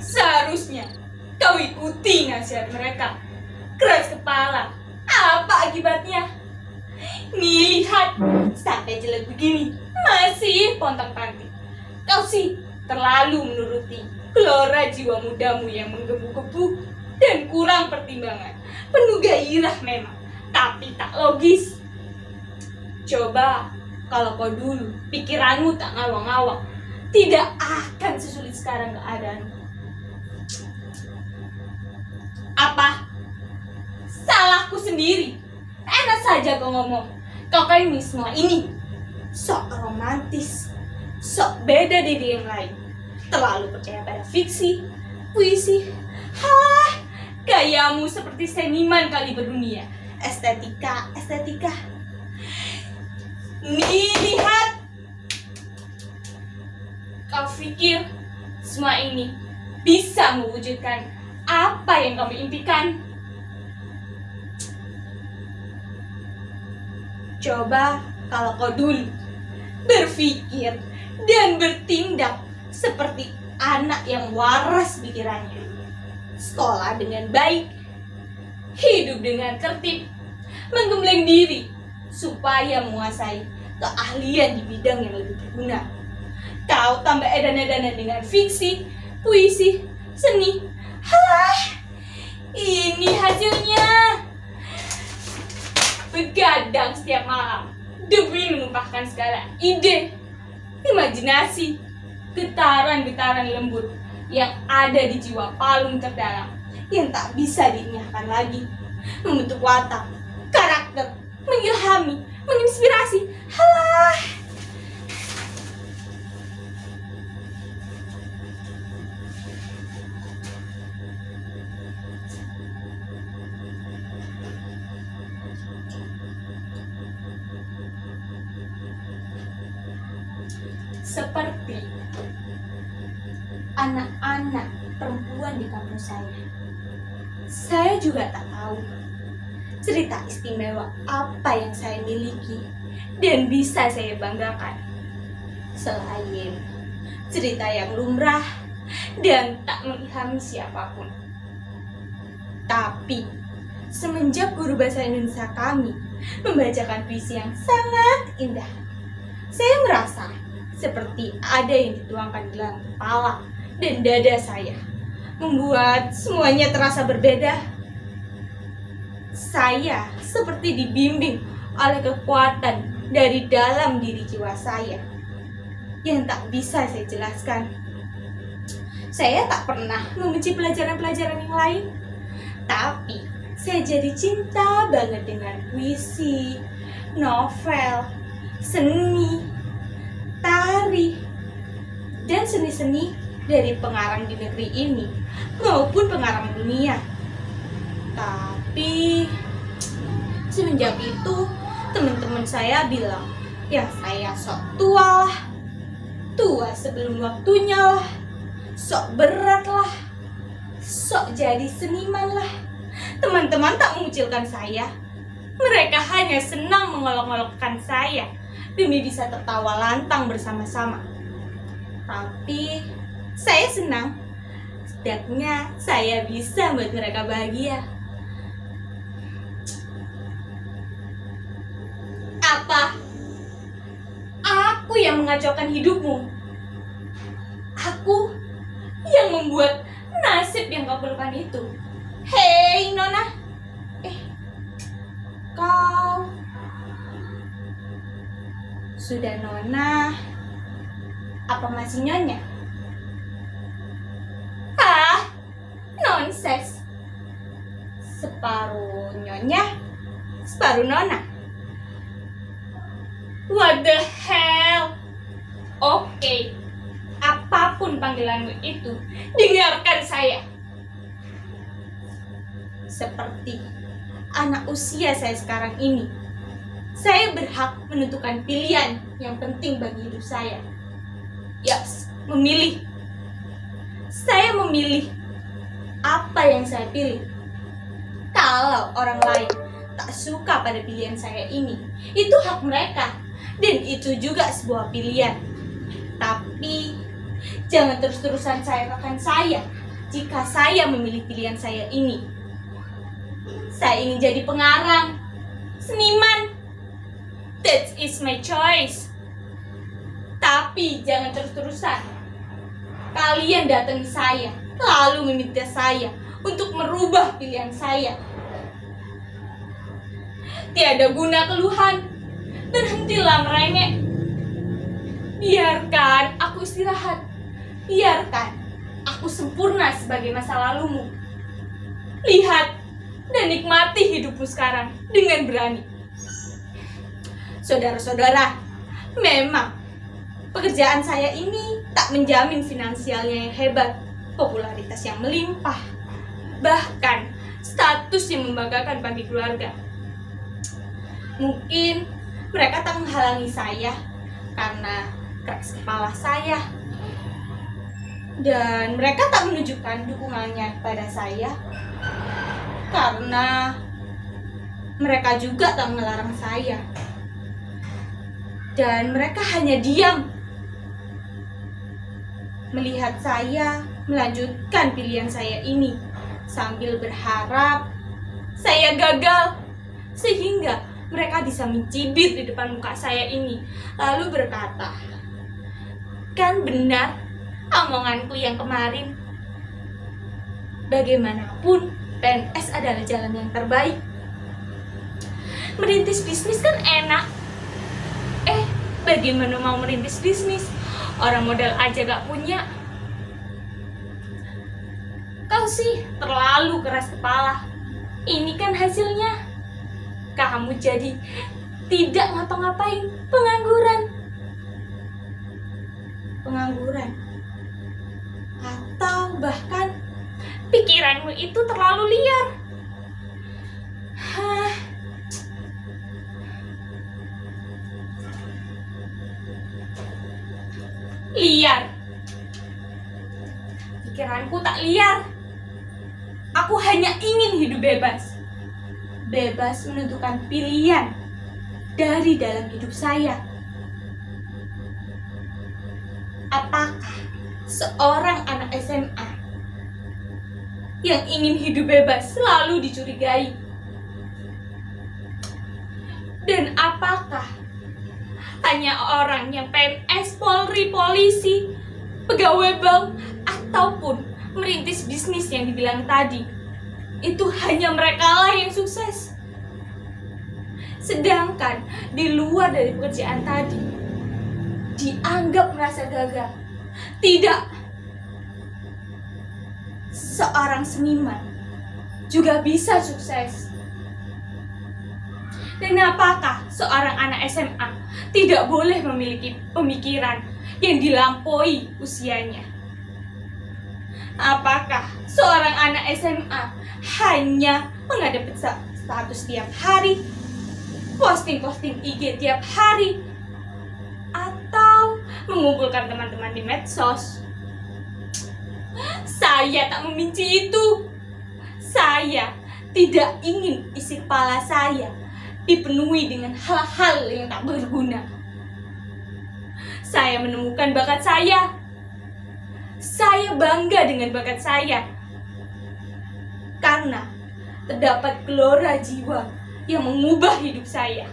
Seharusnya kau ikuti nasihat mereka. Keras kepala, apa akibatnya? Nih lihat, sampai jelek begini masih pontang-panting. Kau sih terlalu menuruti gelora jiwa mudamu yang menggebu-gebu dan kurang pertimbangan. Penuh gairah memang, tapi tak logis. Coba kalau kau dulu pikiranmu tak ngawang-ngawang, tidak akan sesulit sekarang keadaanmu. Apa? Salahku sendiri. Enak saja kau ngomong. Kau kan semua ini sok romantis, sok beda dari yang lain, terlalu percaya pada fiksi, puisi. Halah, gayamu seperti seniman kali berdunia. Estetika. Nih lihat, kau pikir semua ini bisa mewujudkan apa yang kamu impikan? Coba kalau kau dulu berpikir dan bertindak seperti anak yang waras pikirannya, sekolah dengan baik, hidup dengan tertib, menggembleng diri supaya menguasai keahlian di bidang yang lebih berguna. Kau tambah edan-edanan dengan fiksi, puisi, seni. Halah, ini hasilnya. Begadang setiap malam demi menumpahkan segala ide, imajinasi, getaran-getaran lembut yang ada di jiwa palung terdalam yang tak bisa dinyahkan lagi, membentuk watak, karakter, mengilhami, menginspirasi. Halah, seperti anak-anak perempuan di kampung saya juga tak tahu cerita istimewa apa yang saya miliki dan bisa saya banggakan selain cerita yang lumrah dan tak mengilhami siapapun. Tapi semenjak guru bahasa Indonesia kami membacakan puisi yang sangat indah, saya merasa seperti ada yang dituangkan di dalam kepala dan dada saya, membuat semuanya terasa berbeda. Saya seperti dibimbing oleh kekuatan dari dalam diri jiwa saya yang tak bisa saya jelaskan. Saya tak pernah membenci pelajaran-pelajaran yang lain, tapi saya jadi cinta banget dengan puisi, novel, seni, tari, dan seni-seni dari pengarang di negeri ini maupun pengarang dunia. Tapi semenjak itu teman-teman saya bilang ya saya sok tua lah, tua sebelum waktunya lah, sok berat lah, sok jadi seniman lah. Teman-teman tak mengucilkan saya, mereka hanya senang mengolok-olokkan saya demi bisa tertawa lantang bersama-sama. Tapi saya senang, setidaknya saya bisa membuat mereka bahagia. Apa? Aku yang mengacaukan hidupmu. Aku yang membuat nasib yang kau perlukan itu. Hei Nona, kau sudah Nona? Apa masih Nyonya? Ah, nonsense. Separuh Nyonya, separuh Nona. What the hell? Oke, apapun panggilanmu itu, dengarkan saya. Seperti anak usia saya sekarang ini, saya berhak menentukan pilihan yang penting bagi hidup saya. Yes, memilih. Saya memilih apa yang saya pilih. Kalau orang lain tak suka pada pilihan saya ini, itu hak mereka, dan itu juga sebuah pilihan. Tapi jangan terus-terusan salahkan saya jika saya memilih pilihan saya ini. Saya ingin jadi pengarang, seniman. That is my choice. Tapi jangan terus-terusan kalian datangi saya, lalu meminta saya untuk merubah pilihan saya. Tiada guna keluhan. Berhentilah merengek. Biarkan aku istirahat. Biarkan aku sempurna sebagai masa lalumu. Lihat dan nikmati hidupmu sekarang dengan berani. Saudara-saudara, memang pekerjaan saya ini tak menjamin finansialnya yang hebat, popularitas yang melimpah, bahkan status yang membanggakan bagi keluarga. Mungkin mereka tak menghalangi saya karena keras kepala saya, dan mereka tak menunjukkan dukungannya kepada saya karena mereka juga tak melarang saya. Dan mereka hanya diam melihat saya melanjutkan pilihan saya ini sambil berharap saya gagal, sehingga mereka bisa mencibir di depan muka saya ini lalu berkata, "Kan benar omonganku yang kemarin. Bagaimanapun PNS adalah jalan yang terbaik. Merintis bisnis kan enak. Bagaimana mau merintis bisnis? Orang modal aja gak punya. Kau sih terlalu keras kepala. Ini kan hasilnya. Kamu jadi tidak ngapa-ngapain, pengangguran. Atau bahkan pikiranmu itu terlalu liar. Liar. Pikiranku tak liar. Aku hanya ingin hidup bebas. Bebas menentukan pilihan dari dalam hidup saya. Apakah seorang anak SMA yang ingin hidup bebas selalu dicurigai? Dan apakah hanya orang yang PNS, Polri, polisi, pegawai bank, ataupun merintis bisnis yang dibilang tadi, itu hanya mereka lah yang sukses? Sedangkan di luar dari pekerjaan tadi, dianggap merasa gagal. Tidak. Seorang seniman juga bisa sukses. Dan apakah seorang anak SMA tidak boleh memiliki pemikiran yang dilampaui usianya? Apakah seorang anak SMA hanya menghadapi status tiap hari, posting-posting IG tiap hari, atau mengumpulkan teman-teman di medsos? Saya tak membenci itu. Saya tidak ingin isi kepala saya dipenuhi dengan hal-hal yang tak berguna. Saya menemukan bakat saya. Saya bangga dengan bakat saya. Karena terdapat gelora jiwa yang mengubah hidup saya.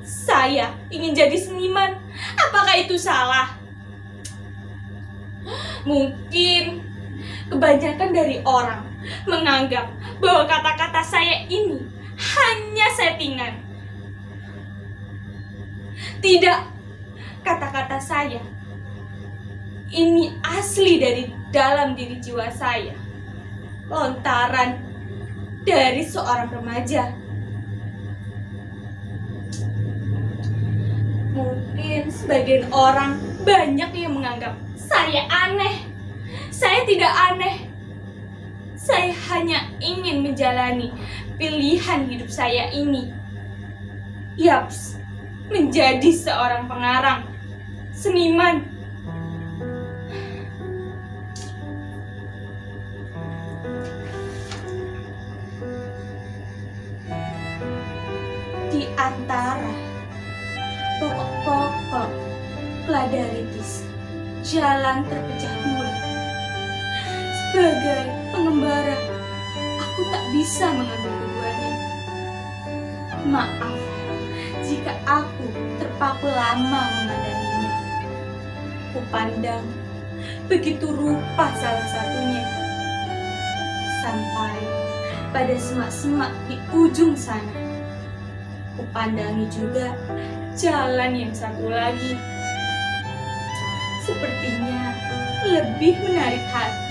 Saya ingin jadi seniman. Apakah itu salah? Mungkin kebanyakan dari orang menganggap bahwa kata-kata saya ini hanya settingan. Tidak, kata-kata saya ini asli dari dalam diri jiwa saya, lontaran dari seorang remaja. Mungkin sebagian orang banyak yang menganggap saya aneh. Saya tidak aneh. Saya hanya ingin menjalani pilihan hidup saya ini. Yaps, menjadi seorang pengarang, seniman. Di antara pokok-pokok Pladaritis, jalan terpecah dua. Sebagai pengembara, aku tak bisa mengambil keduanya. Maaf jika aku terpaku lama memandanginya. Kupandang begitu rupa salah satunya, sampai pada semak-semak di ujung sana. Kupandangi juga jalan yang satu lagi. Sepertinya lebih menarik hati.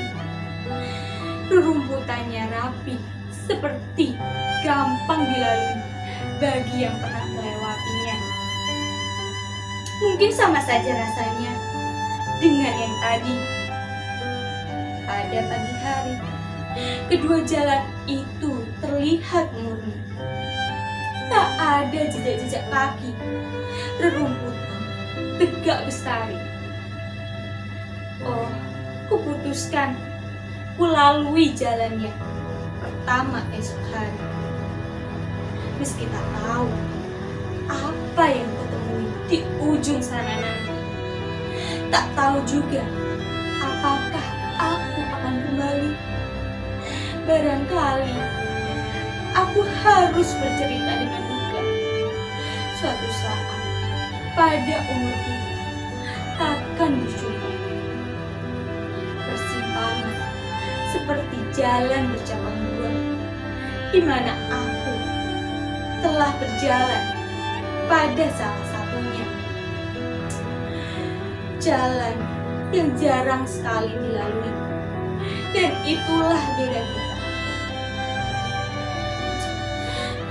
Rerumputannya rapi, seperti gampang dilalui bagi yang pernah melewatinya. Mungkin sama saja rasanya dengan yang tadi. Pada pagi hari, kedua jalan itu terlihat murni. Tak ada jejak-jejak kaki. Rerumputan tegak bestari. Oh, kuputuskan kulalui jalannya pertama esok hari. Meski tak tahu apa yang kutemui di ujung sana nanti. Tak tahu juga apakah aku akan kembali. Barangkali aku harus bercerita dengan duka. Suatu saat pada umur kita akan berjumpa. Persimpangan seperti jalan bercabang dua, di mana aku telah berjalan pada salah satunya. Jalan yang jarang sekali dilalui, dan itulah beda kita.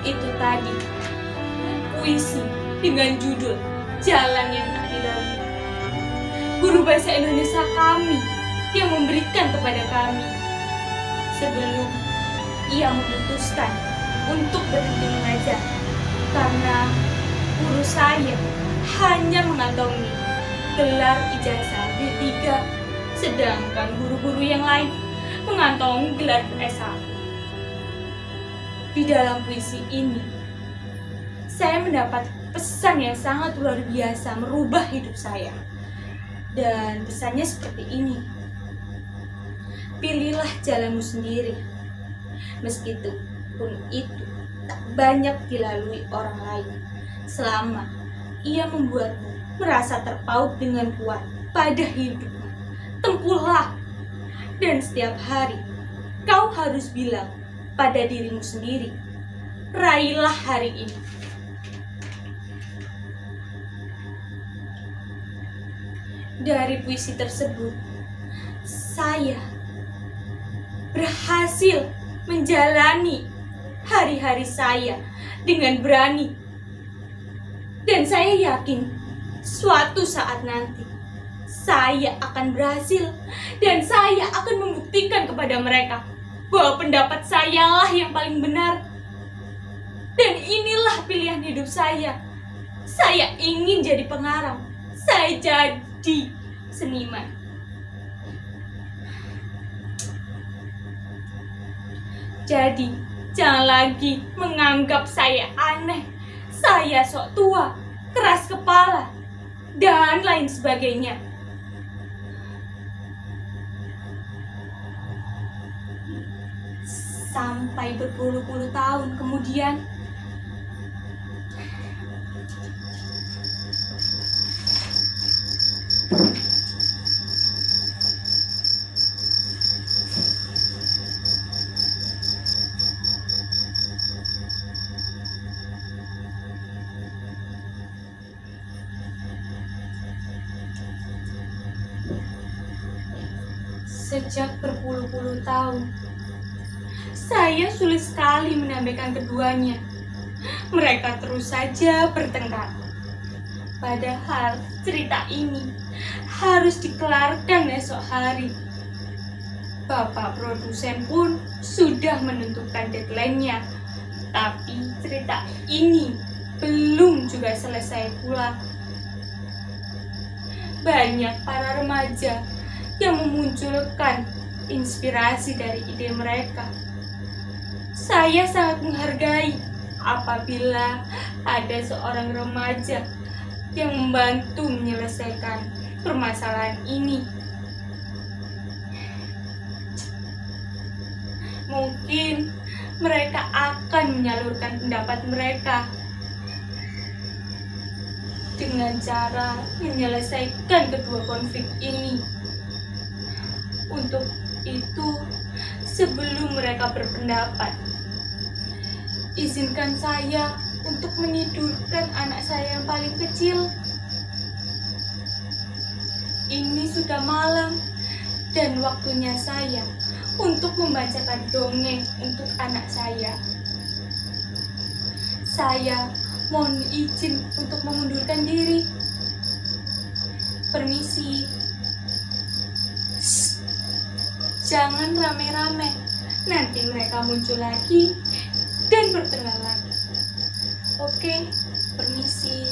Itu tadi puisi dengan judul Jalan yang Tak Dilalui. Guru bahasa Indonesia kami yang memberikan kepada kami sebelum ia memutuskan untuk berhenti mengajar karena guru saya hanya mengantongi gelar ijazah D3, sedangkan guru-guru yang lain mengantongi gelar S1. Di dalam puisi ini, saya mendapat pesan yang sangat luar biasa merubah hidup saya. Dan pesannya seperti ini: pilihlah jalanmu sendiri, meskipun itu tak banyak dilalui orang lain, selama ia membuatmu merasa terpaut dengan kuat pada hidupmu. Tempuhlah, dan setiap hari kau harus bilang pada dirimu sendiri, raihlah hari ini. Dari puisi tersebut, saya berhasil menjalani hari-hari saya dengan berani. Dan saya yakin suatu saat nanti saya akan berhasil, dan saya akan membuktikan kepada mereka bahwa pendapat sayalah yang paling benar. Dan inilah pilihan hidup saya. Saya ingin jadi pengarang. Saya jadi seniman. Jadi, jangan lagi menganggap saya aneh, saya sok tua, keras kepala, dan lain sebagainya. Sampai berpuluh-puluh tahun kemudian, sejak berpuluh-puluh tahun, saya sulit sekali menambahkan keduanya. Mereka terus saja bertengkar. Padahal cerita ini harus dikelarkan esok hari. Bapak produsen pun sudah menentukan deadline-nya. Tapi cerita ini belum juga selesai pula. Banyak para remaja yang memunculkan inspirasi dari ide mereka. Saya sangat menghargai apabila ada seorang remaja yang membantu menyelesaikan permasalahan ini. Mungkin mereka akan menyalurkan pendapat mereka dengan cara menyelesaikan kedua konflik ini. Untuk itu, sebelum mereka berpendapat, izinkan saya untuk menidurkan anak saya yang paling kecil. Ini sudah malam dan waktunya saya untuk membacakan dongeng untuk anak saya. Saya mohon izin untuk mengundurkan diri. Permisi. Shh. Jangan rame-rame. Nanti mereka muncul lagi dan bertengkar lagi. Oke, permisi.